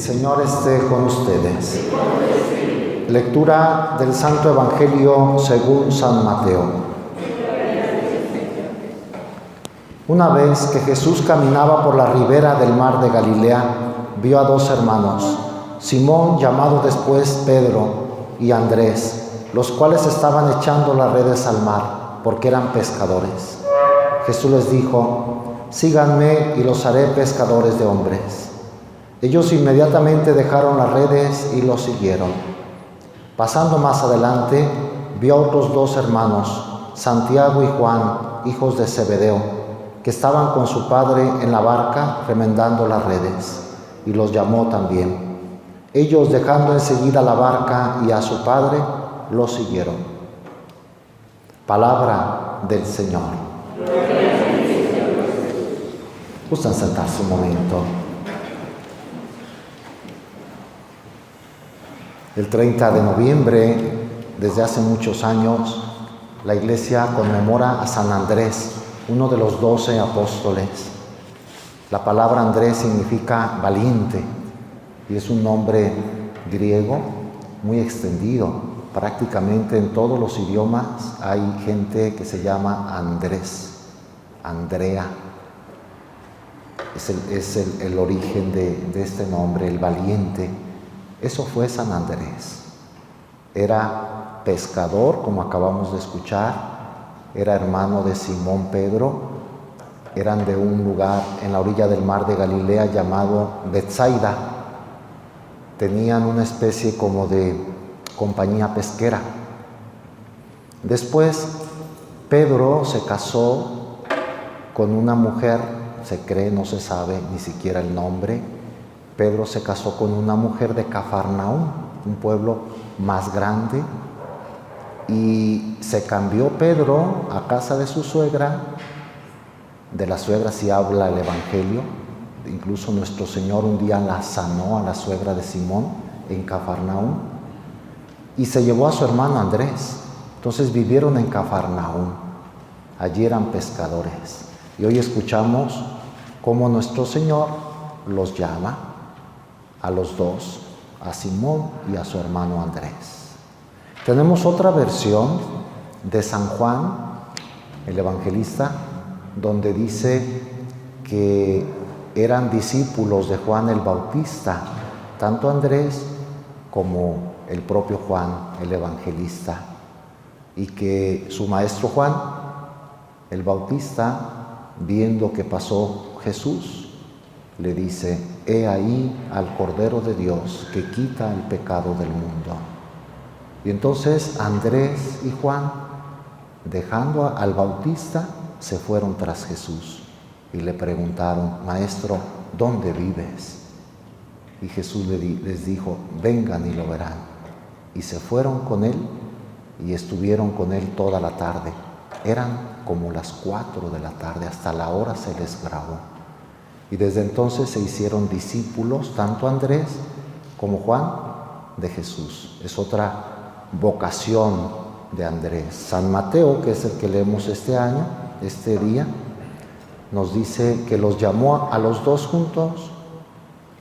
Señor esté con ustedes. Lectura del Santo Evangelio según San Mateo. Una vez que Jesús caminaba por la ribera del mar de Galilea, vio a dos hermanos, Simón, llamado después Pedro, y Andrés, los cuales estaban echando las redes al mar, porque eran pescadores. Jesús les dijo: síganme y los haré pescadores de hombres. Ellos inmediatamente dejaron las redes y los siguieron. Pasando más adelante, vio a otros dos hermanos, Santiago y Juan, hijos de Zebedeo, que estaban con su padre en la barca remendando las redes, y los llamó también. Ellos, dejando enseguida la barca y a su padre, los siguieron. Palabra del Señor. Gustan sentarse un momento. El 30 de noviembre, desde hace muchos años, la Iglesia conmemora a San Andrés, uno de los 12 apóstoles. La palabra Andrés significa valiente y es un nombre griego muy extendido. Prácticamente en todos los idiomas hay gente que se llama Andrés, Andrea. Es el origen de este nombre, el valiente. Eso fue San Andrés. Era pescador, como acabamos de escuchar, era hermano de Simón Pedro, eran de un lugar en la orilla del mar de Galilea llamado Betsaida. Tenían una especie como de compañía pesquera. Después, Pedro se casó con una mujer, se cree, no se sabe ni siquiera el nombre. Pedro se casó con una mujer de Cafarnaúm, un pueblo más grande, y se cambió Pedro a casa de su suegra. De la suegra sí habla el Evangelio. Incluso nuestro Señor un día la sanó a la suegra de Simón en Cafarnaúm, y se llevó a su hermano Andrés. Entonces vivieron en Cafarnaúm. Allí eran pescadores. Y hoy escuchamos cómo nuestro Señor los llama a los dos, a Simón y a su hermano Andrés. Tenemos otra versión de San Juan, el evangelista, donde dice que eran discípulos de Juan el Bautista, tanto Andrés como el propio Juan el evangelista, y que su maestro Juan el Bautista, viendo que pasó Jesús, le dice: he ahí al Cordero de Dios que quita el pecado del mundo. Y entonces Andrés y Juan, dejando al Bautista, se fueron tras Jesús y le preguntaron: Maestro, ¿dónde vives? Y Jesús les dijo: vengan y lo verán. Y se fueron con él y estuvieron con él toda la tarde. Eran como las 4 de la tarde, hasta la hora se les grabó. Y desde entonces se hicieron discípulos, tanto Andrés como Juan, de Jesús. Es otra vocación de Andrés. San Mateo, que es el que leemos este año, este día, nos dice que los llamó a los dos juntos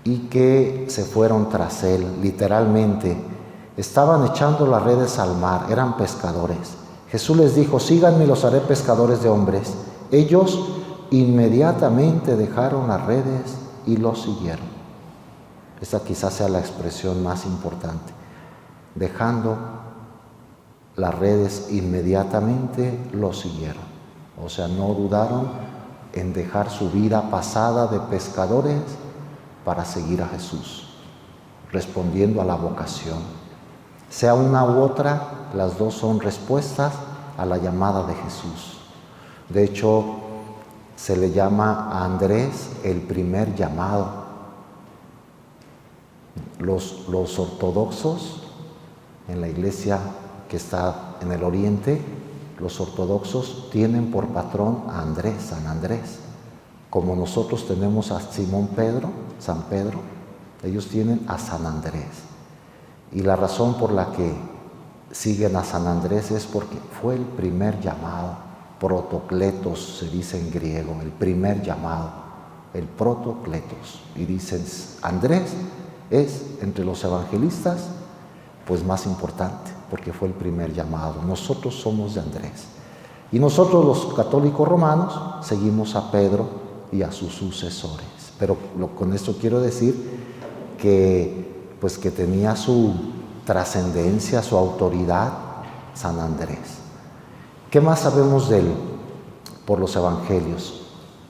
y que se fueron tras él, literalmente. Estaban echando las redes al mar, eran pescadores. Jesús les dijo: síganme y los haré pescadores de hombres. Ellos inmediatamente dejaron las redes y los siguieron. Esta quizás sea la expresión más importante. Dejando las redes, inmediatamente los siguieron. O sea, no dudaron en dejar su vida pasada de pescadores para seguir a Jesús, respondiendo a la vocación. Sea una u otra, las dos son respuestas a la llamada de Jesús. De hecho, se le llama a Andrés el primer llamado. Los ortodoxos en la iglesia que está en el oriente, los ortodoxos tienen por patrón a Andrés, San Andrés. Como nosotros tenemos a Simón Pedro, San Pedro, ellos tienen a San Andrés. Y la razón por la que siguen a San Andrés es porque fue el primer llamado. Protokletos se dice en griego, el primer llamado, el protokletos. Y dicen: Andrés es entre los evangelistas pues más importante, porque fue el primer llamado. Nosotros somos de Andrés. Y nosotros los católicos romanos seguimos a Pedro y a sus sucesores. Pero con esto quiero decir que tenía su trascendencia, su autoridad, San Andrés. ¿Qué más sabemos de él por los evangelios?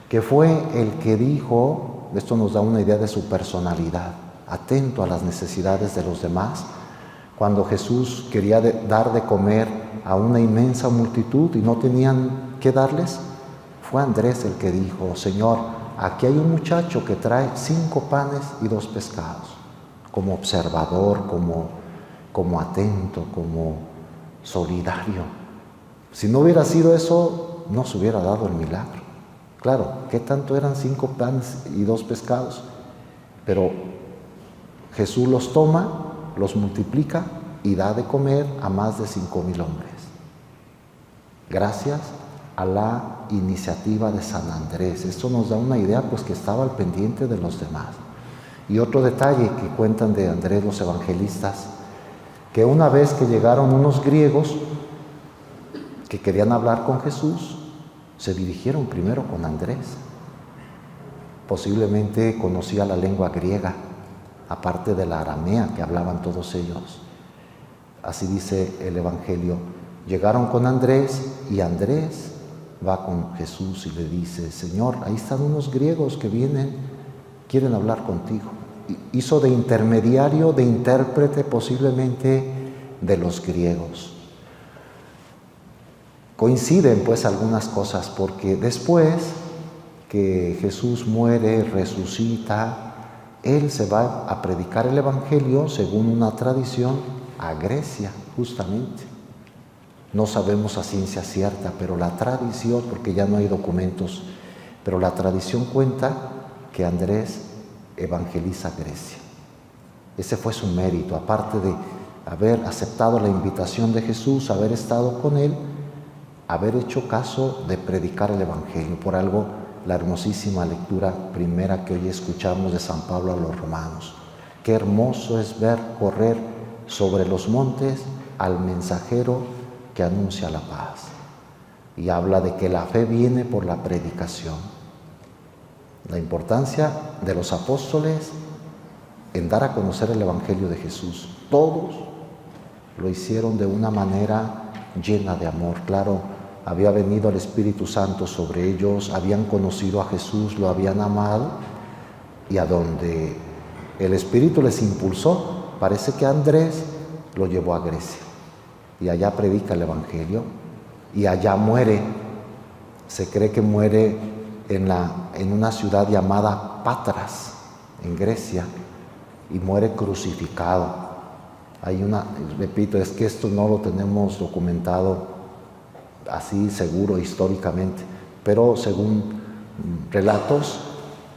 Que fue el que dijo, esto nos da una idea de su personalidad, atento a las necesidades de los demás. Cuando Jesús quería dar de comer a una inmensa multitud y no tenían qué darles, fue Andrés el que dijo: Señor, aquí hay un muchacho que trae 5 panes y 2 pescados. Como observador, como atento, como solidario. Si no hubiera sido eso, no se hubiera dado el milagro. Claro, ¿qué tanto eran 5 panes y 2 pescados? Pero Jesús los toma, los multiplica y da de comer a más de 5,000 hombres. Gracias a la iniciativa de San Andrés. Esto nos da una idea, pues, que estaba al pendiente de los demás. Y otro detalle que cuentan de Andrés los evangelistas, que una vez que llegaron unos griegos que querían hablar con Jesús, se dirigieron primero con Andrés. Posiblemente conocía la lengua griega, aparte de la aramea que hablaban todos ellos. Así dice el Evangelio. Llegaron con Andrés y Andrés va con Jesús y le dice: Señor, ahí están unos griegos que quieren hablar contigo. Hizo de intermediario, de intérprete posiblemente de los griegos. Coinciden pues algunas cosas, porque después que Jesús muere, resucita, Él se va a predicar el Evangelio, según una tradición, a Grecia, justamente. No sabemos a ciencia cierta, pero la tradición, porque ya no hay documentos, pero la tradición cuenta que Andrés evangeliza Grecia. Ese fue su mérito, aparte de haber aceptado la invitación de Jesús, haber estado con Él, haber hecho caso de predicar el Evangelio. Por algo, la hermosísima lectura primera que hoy escuchamos de San Pablo a los romanos. Qué hermoso es ver correr sobre los montes al mensajero que anuncia la paz. Y habla de que la fe viene por la predicación. La importancia de los apóstoles en dar a conocer el Evangelio de Jesús. Todos lo hicieron de una manera llena de amor. Claro, había venido el Espíritu Santo sobre ellos, habían conocido a Jesús, lo habían amado, y a donde el Espíritu les impulsó, parece que Andrés lo llevó a Grecia. Y allá predica el Evangelio, y allá muere. Se cree que muere en una ciudad llamada Patras, en Grecia, y muere crucificado. Repito, es que esto no lo tenemos documentado así seguro históricamente, pero según relatos,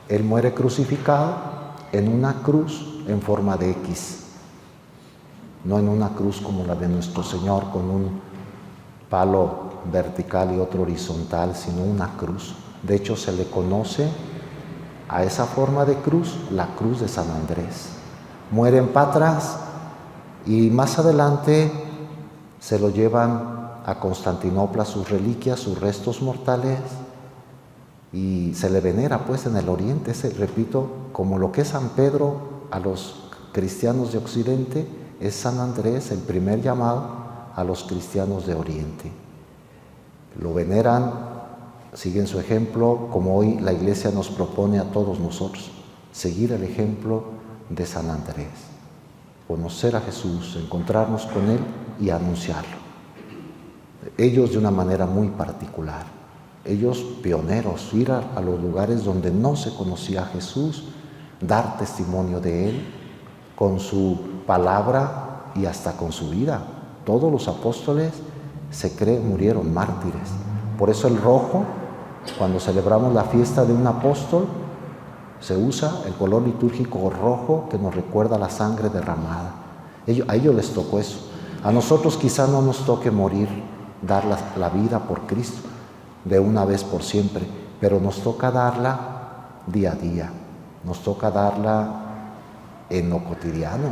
Él muere crucificado en una cruz en forma de X, no en una cruz como la de nuestro Señor, con un palo vertical y otro horizontal, sino una cruz. De hecho, se le conoce a esa forma de cruz la cruz de San Andrés. Muere en Patras y más adelante se lo llevan a Constantinopla, sus reliquias, sus restos mortales, y se le venera pues en el Oriente. Repito, como lo que es San Pedro a los cristianos de Occidente, es San Andrés el primer llamado a los cristianos de Oriente. Lo veneran, siguen su ejemplo, como hoy la Iglesia nos propone a todos nosotros, seguir el ejemplo de San Andrés, conocer a Jesús, encontrarnos con Él y anunciarlo. Ellos de una manera muy particular, ellos pioneros, ir a los lugares donde no se conocía a Jesús, dar testimonio de Él con su palabra y hasta con su vida. Todos los apóstoles se cree murieron mártires. Por eso el rojo, cuando celebramos la fiesta de un apóstol, se usa el color litúrgico rojo que nos recuerda la sangre derramada. A ellos les tocó eso. A nosotros quizá no nos toque morir, dar la vida por Cristo de una vez por siempre, pero nos toca darla día a día, nos toca darla en lo cotidiano,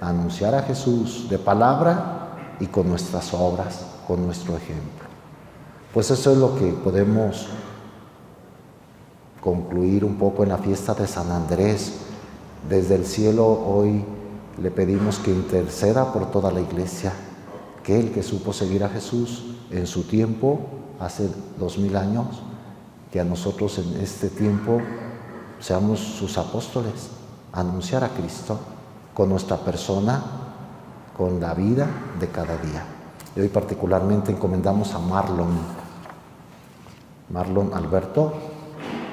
anunciar a Jesús de palabra y con nuestras obras, con nuestro ejemplo. Pues eso es lo que podemos concluir un poco en la fiesta de San Andrés. Desde el cielo hoy le pedimos que interceda por toda la Iglesia, que el que supo seguir a Jesús en su tiempo, hace 2000 años, que a nosotros en este tiempo seamos sus apóstoles, anunciar a Cristo con nuestra persona, con la vida de cada día. Y hoy particularmente encomendamos a Marlon Alberto,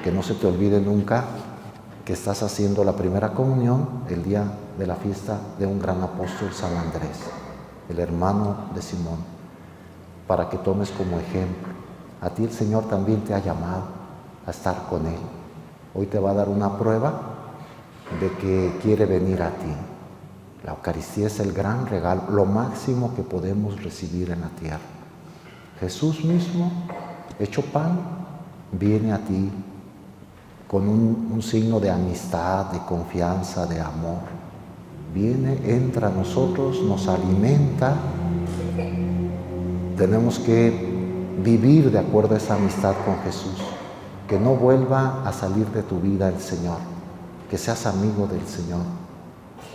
que no se te olvide nunca que estás haciendo la primera comunión el día de la fiesta de un gran apóstol, San Andrés, el hermano de Simón, para que tomes como ejemplo. A ti el Señor también te ha llamado a estar con Él. Hoy te va a dar una prueba de que quiere venir a ti. La Eucaristía es el gran regalo, lo máximo que podemos recibir en la tierra. Jesús mismo, hecho pan, viene a ti con un signo de amistad, de confianza, de amor. Viene, entra a nosotros, nos alimenta. Tenemos que vivir de acuerdo a esa amistad con Jesús. Que no vuelva a salir de tu vida el Señor. Que seas amigo del Señor.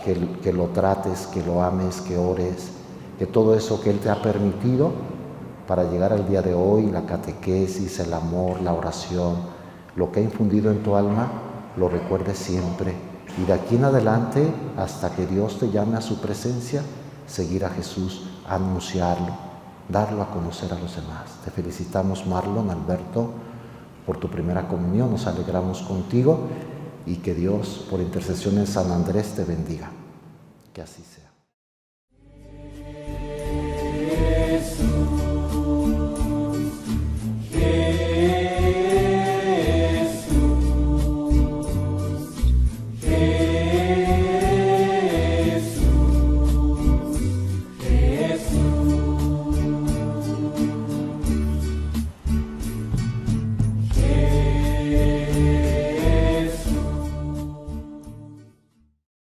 Que lo trates, que lo ames, que ores. Que todo eso que Él te ha permitido para llegar al día de hoy, la catequesis, el amor, la oración, lo que ha infundido en tu alma, lo recuerdes siempre. Y de aquí en adelante, hasta que Dios te llame a su presencia, seguir a Jesús, anunciarlo, darlo a conocer a los demás. Te felicitamos, Marlon Alberto, por tu primera comunión. Nos alegramos contigo y que Dios, por intercesión de San Andrés, te bendiga. Que así sea.